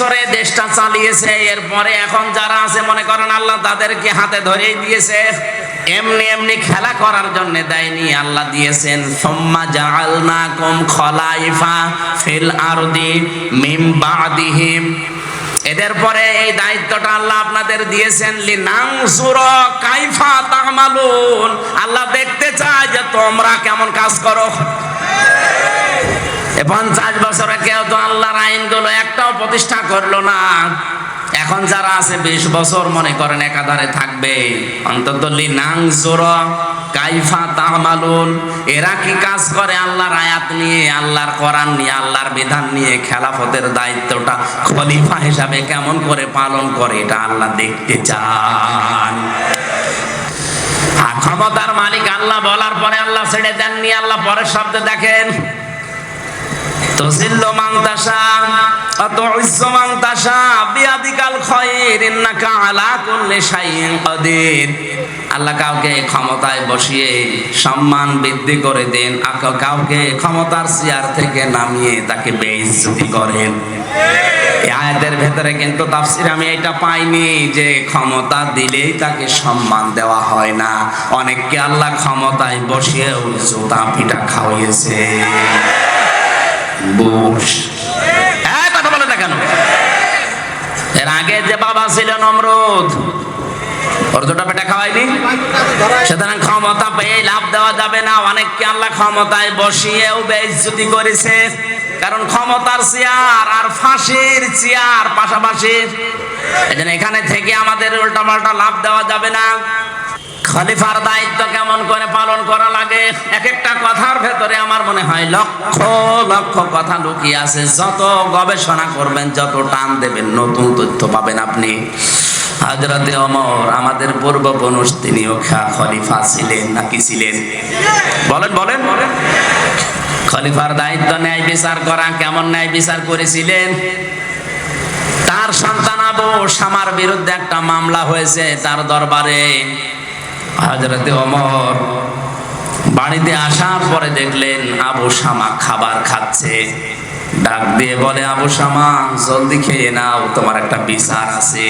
বছরে দেশটা চালিয়েছে, এরপরে এখন যারা আছে মনে করেন আল্লাহ তাদেরকে হাতে ধরেই দিয়েছে, এমনি এমনি খেলা করার জন্য দেয়নি, আল্লাহ দিয়েছেন সুম্মা জাআলনাকুম খলাইফা ফিল আরদি মিন বাদিহিম। এদের পরে এই দায়িত্বটা আল্লাহ আপনাদের দিয়েছেন লিনানজুরা কাইফা তা'মালুন, আল্লাহ দেখতে চায় যে তোমরা কেমন কাজ করো। 50 বছরে কেউ তো আল্লাহর আইনগুলো একটাও প্রতিষ্ঠা করলো না। এখন যারা আছে 20 বছর মনে করেন একাধারে থাকবে, অন্তত লিনানজুরা কাইফা তা'মালুন, এরা কি কাজ করে আল্লাহর আয়াত নিয়ে, আল্লাহর কোরআন নিয়ে, আল্লাহর বিধান নিয়ে খেলাফতের দায়িত্বটা খলিফা হিসাবে কেমন করে পালন করে, এটা আল্লাহ দেখতে চান। আর ক্ষমতার মালিক আল্লাহ বলার পরে আল্লাহ ছেড়ে দেননি। আল্লাহ পরের শব্দে দেখেন, তুযিল্লু মান তাশা ওয়া তুইজ্জু মান তাশা বিয়াদিকাল খায়র ইন্নাকা আলা কুল্লি শাইইন কাদির। আল্লাহ কাউকে ক্ষমতায় বসিয়ে সম্মান বৃদ্ধি করে দেন, কাউকে ক্ষমতার চেয়ার থেকে নামিয়ে তাকে বেইজ্জতি করেন। এই আয়াতের ভেতরে কিন্তু তাফসীর আমি এটা পাইনি যে ক্ষমতা দিলেই তাকে সম্মান দেওয়া হয় না, অনেককে আল্লাহ ক্ষমতায় বসিয়েও জুতা পিটা খাওয়িয়েছে। কথা বলে না কেন? এর আগে যে বাবা ছিল নমরুদ, ওর দুটো পেটা খাওয়াইনি, সুতরাং ক্ষমতা পেয়ে লাভ দেওয়া যাবে না। অনেককে আল্লাহ ক্ষমতায় বসিয়েও বেইজ্জতি করেছে, কারণ ক্ষমতার চেয়ার আর ফাঁসির চেয়ার পাশাপাশি। এজন্য এখানে থেকে আমাদের উল্টাপাল্টা লাভ দেওয়া যাবে না। খলিফার দায়িত্ব কেমন করে পালন করা লাগে, এক একটা কথার ভেতরে আমার মনে হয় লক্ষ লক্ষ কথা লুকিয়ে আছে। যত গবেষণা করবেন, যত টান দেবেন, নতুন তথ্য পাবেন আপনি। হযরতে ওমর আমাদের পূর্বপুরুষ, তিনিও খলিফা ছিলেন নাকি ছিলেন? বলেন বলেন। খলিফার দায়িত্ব ন্যায় বিচার করা। কেমন ন্যায় বিচার করেছিলেন? তার সন্তান আবু শামার বিরুদ্ধে একটা মামলা হয়েছে তার দরবারে। হযরতে ওমর বাড়িতে আসার পরে দেখলেন আবু শামা খাবার খাচ্ছে। ডাক দিয়ে বলে, আবু শামা জলদি খেয়ে নাও, তোমার একটা বিচার আছে।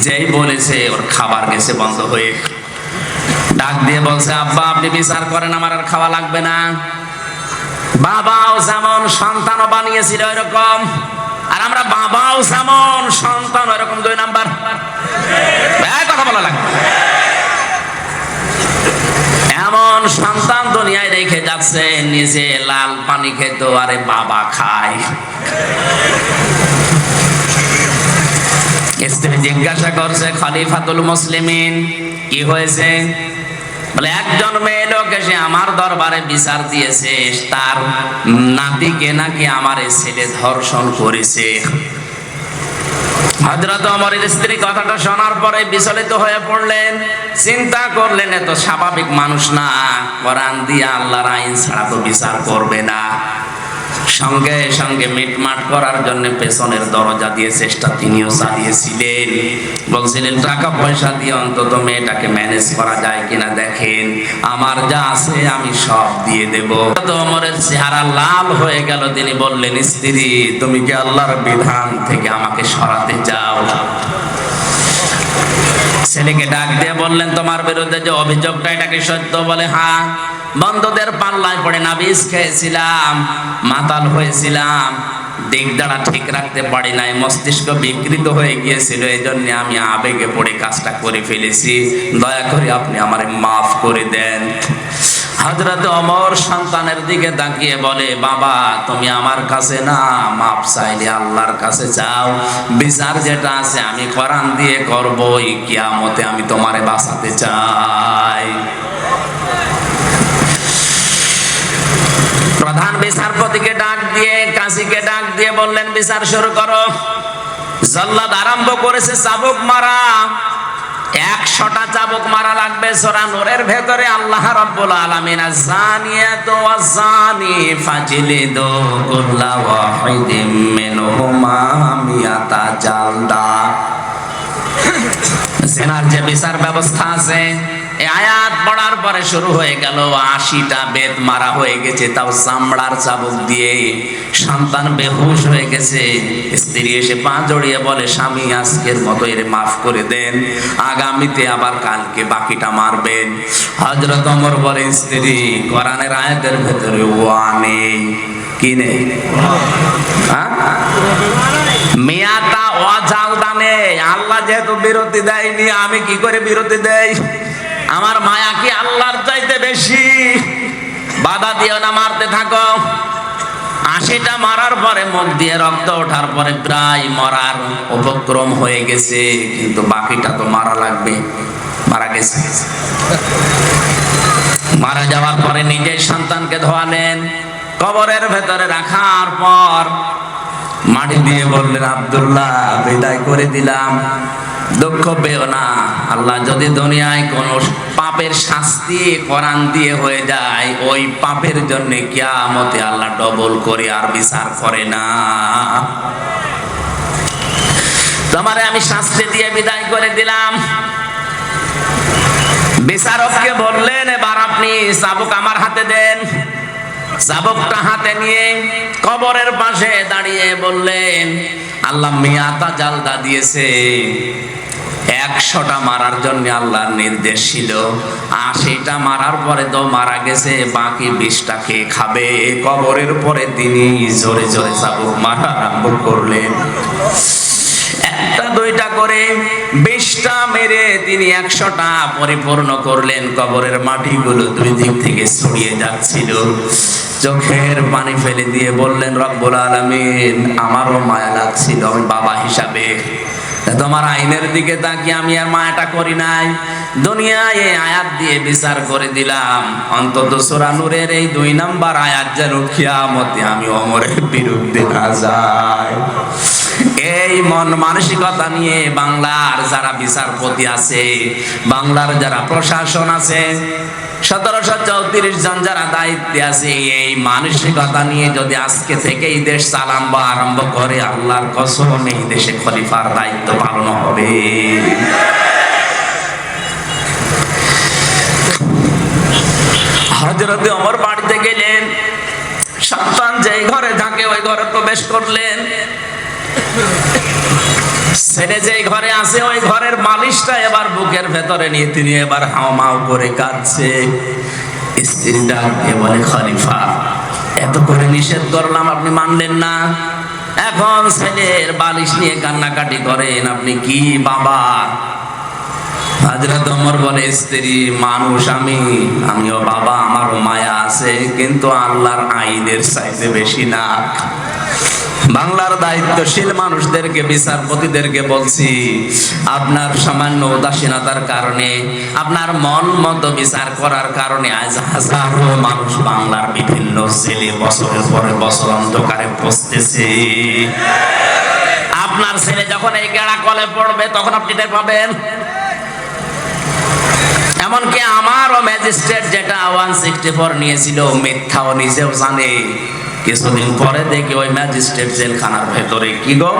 যেই বলেছে ওর খাবার গেছে বন্ধ হয়ে। ডাক দিয়ে বলছে, আব্বা আপনি বিচার করেন, আমার আর খাওয়া লাগবে না। বাবাও যেমন সন্তানও বানিয়েছিল এরকম, আর আমরা বাবাও যেমন সন্তান এরকম 2 নাম্বার। কথা বলা লাগবে। এমন সন্তান দুনিয়ায় রেখে যাচ্ছে, নিজে লাল পানি খেত, আরে বাবা খায়। স্ত্রী জিজ্ঞাসা করছে, খলিফাতুল মুসলিমিন কি হয়েছে? বলে, একজন মেয়ে লোক এসে আমার দরবারে বিচার দিয়েছে, তার নাতিকে নাকি আমার ছেলে ধর্ষণ করেছে। হযরত ওমরের স্ত্রী কথাটা শোনার পরে বিচলিত হয়ে পড়লেন, চিন্তা করলেন এত স্বাভাবিক মানুষ না, কোরআন দিয়ে আল্লাহর আইন ছাড়া তো বিচার করবে না। সঙ্গে সঙ্গে মিটমাট করার জন্য পেছনের দরজা দিয়ে চেষ্টা তিনিও চালিয়েছিলেন। বলছিলেন, টাকা পয়সা দিয়ে অন্তত মেয়েটাকে ম্যানেজ করা যায় কিনা দেখেন, আমার যা আছে আমি সব দিয়ে দেব। ওমরের চেহারা লাল হয়ে গেল। তিনি বললেন, স্ত্রী তুমি কি আল্লাহর বিধান থেকে আমাকে সরাতে চাও? ছেলেকে ডাক দিয়ে বললেন, তোমার বিরুদ্ধে যে অভিযোগটা এটা কি সত্য? বলে, হ্যাঁ। বন্ধুদের পাল্লায় পড়ে না বিষ খেয়েছিলাম, মাতাল হয়েছিলাম, দিক দাঁড়া ঠিক রাখতে পারি নাই, মস্তিষ্ক বিকৃত হয়ে গিয়েছিল, এই জন্য আমি আবেগে পড়ে কাজটা করে ফেলেছি, দয়া করে আপনি আমারে মাফ করে দেন। হযরত ওমর সন্তানের দিকে তাকিয়ে বলে, বাবা তুমি আমার কাছে না, মাফ চাইলে আল্লাহর কাছে চাও। বিচার যেটা আছে আমি কোরআন দিয়ে করবই, কিয়ামতে আমি তোমারে বাঁচাতে চাই। প্রধান বিচারপতিকে ডাক দিয়ে, কাজীকে ডাক দিয়ে বললেন, বিচার শুরু করো। জল্লাদ আরম্ভ করেছে চাবুক মারা। 100টা চাবুক মারা লাগবে। সূরা নূরের ভেতরে আল্লাহ রাব্বুল আলামিন আয-যানিয়াতু ওয়াজ-যানি ফাজলিদু কুল্লা ওয়াহিদিম মিনহুমা মিয়াতা জালদা। জিনার যে বিচার ব্যবস্থা আছে এই আয়াত পড়ার পরে শুরু হয়ে গেল 80টা বেত মারা হয়ে গেছে, তাও চামড়ার চাবুক দিয়ে। সন্তান বেহুশ হয়ে গেছে। স্ত্রী এসে পা জড়িয়ে বলে, স্বামী আজকের মতো এর মাফ করে দেন, আগামীতে আবার কালকে বাকিটা মারবেন। হযরত ওমর বলে, স্ত্রী কোরআনের আয়াতের ভেতরে ওয়া নেই, কি নেই? মিয়াতা ওয়াজালদা নেই। আল্লাহ যেহেতু বিরতি দেয়নি, আমি কি করে বিরতি দেই? আমার মায়া কি আল্লাহর চাইতে বেশি? বাধা দিও না, মারতে থাকো। 80টা মারার পরে মুখ দিয়ে রক্ত ওঠার পরে প্রায় মরার উপক্রম হয়ে গেছে, কিন্তু বাকিটা তো মারা লাগবে। মারা গেছে। মারা যাওয়ার পরে নিজের সন্তানকে ধোয়ালেন, কবরের ভেতরে রাখার পর মাটি দিয়ে বললেন, আব্দুল্লাহ বিদায় করে দিলাম, দুঃখ পেও না। আল্লাহ যদি দুনিয়ায় কোন পাপের শাস্তি কোরআন দিয়ে হয়ে যায়, ওই পাপের জন্য কিয়ামতে আল্লাহ ডবল করে আর বিচার করে না। তোমারে আমি শাস্তি দিয়ে বিদায় করে দিলাম। বিচারককে বললেন, এবার আপনি চাবুক আমার হাতে দেন। চাবুকটা হাতে নিয়ে কবরের পাশে দাঁড়িয়ে বললেন, আল্লাহ মিয়াতা জালদা দিয়েছে, 100টা মারার জন্য আল্লাহর নির্দেশ ছিল, 80টা মারার পরে তো মারা গেছে, বাকি 20টা কে খাবে? কবরের পরে তিনি জোরে জোরে চাবুক মারা আরম্ভ করলেন। একটা দুইটা করে 20টা মেরে তিনি 100টা পরিপূর্ণ করলেন। কবরের মাটিগুলো দুই দিক থেকে ছড়িয়ে যাচ্ছিল। চোখের পানি ফেলে দিয়ে বললেন, রব্বুল আলামিন, আমারও মায়া লাগছিল, আমি বাবা হিসাবে তোমার আইনের দিকে তাকিয়ে আমি আর মায়াটা করি নাই। দুনিয়ায় এই আয়াত দিয়ে বিচার করে দিলাম, অন্তত সূরা নূরের এই 2 নাম্বার আয়াত যেন কিয়ামতে আমি ওমরের বিরুদ্ধে না যাই। এই মন মানসিকতা নিয়ে বাংলার যারা বিচারপতি আছে, বাংলার যারা প্রশাসন আছে, 1734 জন যারা দায়িত্বে আছে, এই মানসিকতা নিয়ে যদি আজকে থেকেই দেশ চালানো আরম্ভ করে, আল্লাহর কসম এই দেশে খলিফার দায়িত্ব পালন হবে। হযরত ওমর বাড়িতে গেলেন, সন্তান যেই ঘরে থাকে ওই ঘরে প্রবেশ করলেন। ছেলে যেই ঘরে আছে ওই ঘরের মালিশটা এবার বুকের ভেতরে নিয়ে তিনি এবার হাওমাও করে কাঁদছে। স্ত্রী ডাক দিয়ে বলে, খলিফা এত করে নিষেধ করলাম, আপনি মানলেন না, এখন ছেলের বালিশ নিয়ে কান্নাকাটি করেন, আপনি কি বাবা? হযরত ওমর বলে, স্ত্রী মানুষ আমিও বাবা, আমারও মায়া আছে, কিন্তু আল্লাহর আইনের চাইতে বেশি না। বাংলার দায়িত্বশীল মানুষদেরকে, বিচারপতিদেরকে বলছি, আপনার সামান্য উদাসীনতার কারণে, আপনার মন মতো বিচার করার কারণে আজ হাজারো মানুষ বাংলার বিভিন্ন জেলে বছরের পরে বছর অন্ধকারে পচতেছে। আপনার ছেলে যখন এই গেড়া কলে পড়বে তখন আপনি টের পাবেন। এমনকি আমারও ম্যাজিস্ট্রেট যেটা 164 নিয়েছিল, মিথ্যাও নিজেও জানে। কিছুদিন পরে দেখি ওই ম্যাজিস্ট্রেট জেলখানার ভেতরে, কি গো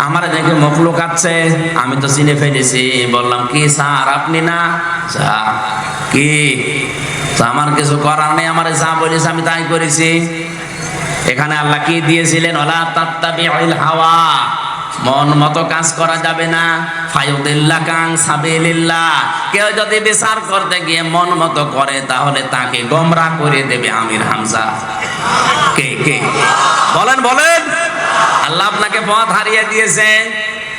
আমার দেখে মুখ লুকাচ্ছে, আমি তো চিনে ফেলেছি। বললাম, কি স্যার আপনি না? কি আমার কিছু করার নেই, আমার যা বলেছে আমি তাই করেছি। এখানে আল্লাহ কি দিয়েছিলেন? ওয়ালা তাত্তাবিউল হাওয়া, মন মতো কাজ করা যাবে না। ফায়ুদিল্লাকা আন সাবিলিল্লাহ, কেউ যদি বিচার করতে গিয়ে মন মতো করে তাহলে তাকে গোমরাহ করে দেবে আমির হামজা। কে বলেন বলেন, আল্লাহ আপনাকে পথ হারিয়ে দিয়েছে।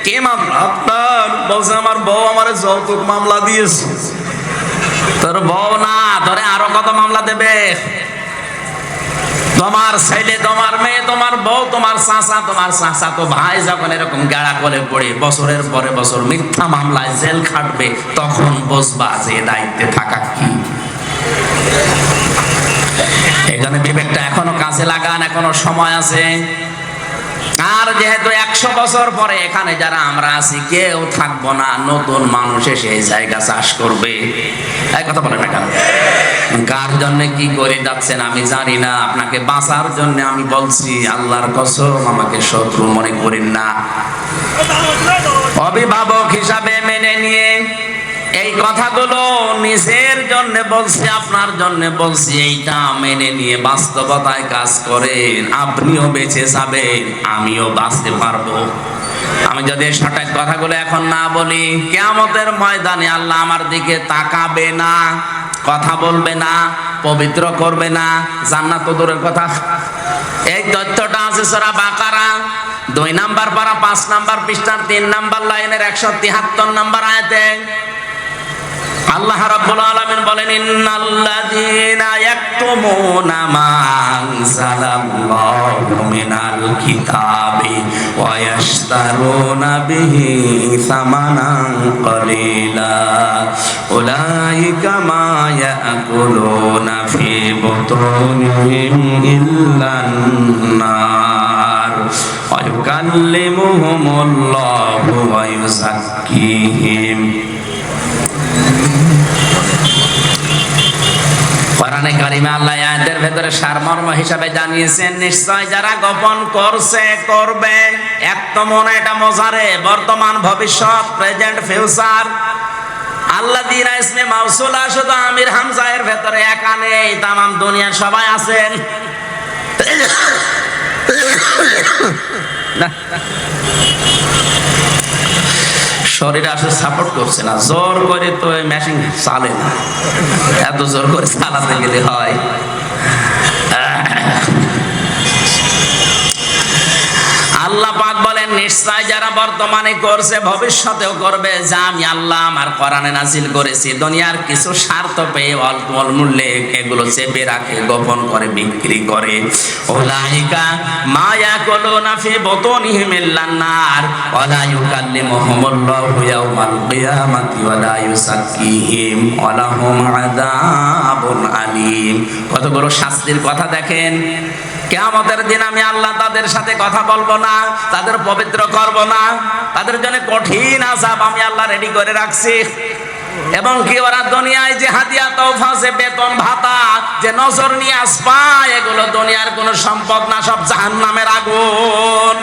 কে মামলা আপনার? বলছে আমার বউ আমার যৌতুক মামলা দিয়েছে। তোর বউ না, তোরে আরো কত মামলা দেবে? তোমার ছেলে, তোমার মেয়ে, তোমার বউ, তোমার চাচা, তোমার চাচাতো ভাই যখন এরকম গাড়া করে পড়ে বছরের পরে বছর মিথ্যা মামলায় জেল খাটবে, তখন বুঝবা যে দায়িত্বে থাকা কি। এখানে বিবেকটা এখনো কাজে লাগান, এখনো সময় আছে। আর যেহেতু 100 বছর পরে এখানে যারা আমরা আছি কেউ থাকবো না, নতুন মানুষ এসে এই জায়গা চাষ করবে। এই কথা বলেন না কেন? কার জন্য কি করে যাচ্ছেন আমি জানি না, আপনাকে বাঁচার জন্য আমি বলছি, আল্লাহর কসম আমাকে শত্রু মনে করেন না। অভিভাবক হিসাবে মেনে নিয়ে এই কথাগুলো নিজের জন্য বলছি, আপনার জন্য বলছি। এইটা মেনে নিয়ে বাস্তবতায় কাজ করেন, আপনিও বেঁচে যাবেন, আমিও বাঁচতে পারবো। আমি যদি সঠিক কথাগুলো এখন না বলি, কিয়ামতের ময়দানে আল্লাহ আমার দিকে তাকাবে না, কথা বলবে না, পবিত্র করবে না, জান্নাত তো দূরের কথা। এই তথ্যটা আছে সূরা বাকারা 2 নাম্বার পারা 5 নাম্বার পৃষ্ঠার 3 নাম্বার লাইনের 173 নাম্বার আয়াতে আল্লাহ রাব্বুল আলামিন বলেন, ইন্নাল্লাযীনা ইয়াকতুমুনা মা আনজালাল্লাহু মিনাল কিতাবি ওয়া ইয়াশতারুনা বিহি সামানান ক্বালিলা উলাইকা মা ইয়াকুলুনা ফি বুতুনিহিম ইল্লান নার ওয়া ইউকাল্লিমুহুমুল্লাহু ওয়া ইউযাক্কিহিম। কোরআনে কারিমে আল্লাহ আয়াতের ভেতরে সারমর্ম হিসাবে জানিয়েছেন, নিশ্চয় যারা গোপন করছে করবে। একতমন, এটা মোজারে, বর্তমান ভবিষ্যৎ, প্রেজেন্ট ফিউচার। আল্লাযীনা ইসমে মাউসুলা শুধু আমির হামজা এর ভেতরে একা নেই, তামাম দুনিয়ার সবাই আছেন। শরীর আসলে সাপোর্ট করছে না, জোর করে তো মেশিন চালে না, এত জোর করে চালাতে গেলে হয়। আল্লাহ পাক বলেন, নিশ্চয় যারা বর্তমানে করছে ভবিষ্যতেও করবে, যা আমি আল্লাহ আমার কোরআনে নাজিল করেছি, দুনিয়ার কিছু স্বার্থ পেয়ে অল্প মূল্যে এগুলো চেপে রাখে, গোপন করে বিক্রি করে। উলাইকা মা ইয়াকুলুনা ফি বুতুনিহিম ইল্লান নার ওয়া লা ইউকাল্লিমুহুমুল্লাহু ইয়াওমাল কিয়ামাতি ওয়া লা ইউযাক্কিহিম ওয়া লাহুম আযাবুন আলীম। কতগুলো শাস্তির কথা দেখেন। কিয়ামতের দিন আমি আল্লাহ তাদের সাথে কথা বলবো না, তাদের পবিত্র করব না, তাদের জন্য কঠিন আযাব আমি আল্লাহ রেডি করে রাখছি। এবং কি ওরা দুনিয়ায় যে হাদিয়া তওফা, যে বেতন ভাতা, যে নজর নিয়ে আসবা, এগুলো দুনিয়ার কোনো সম্পদ না, সব জাহান্নামের আগুন।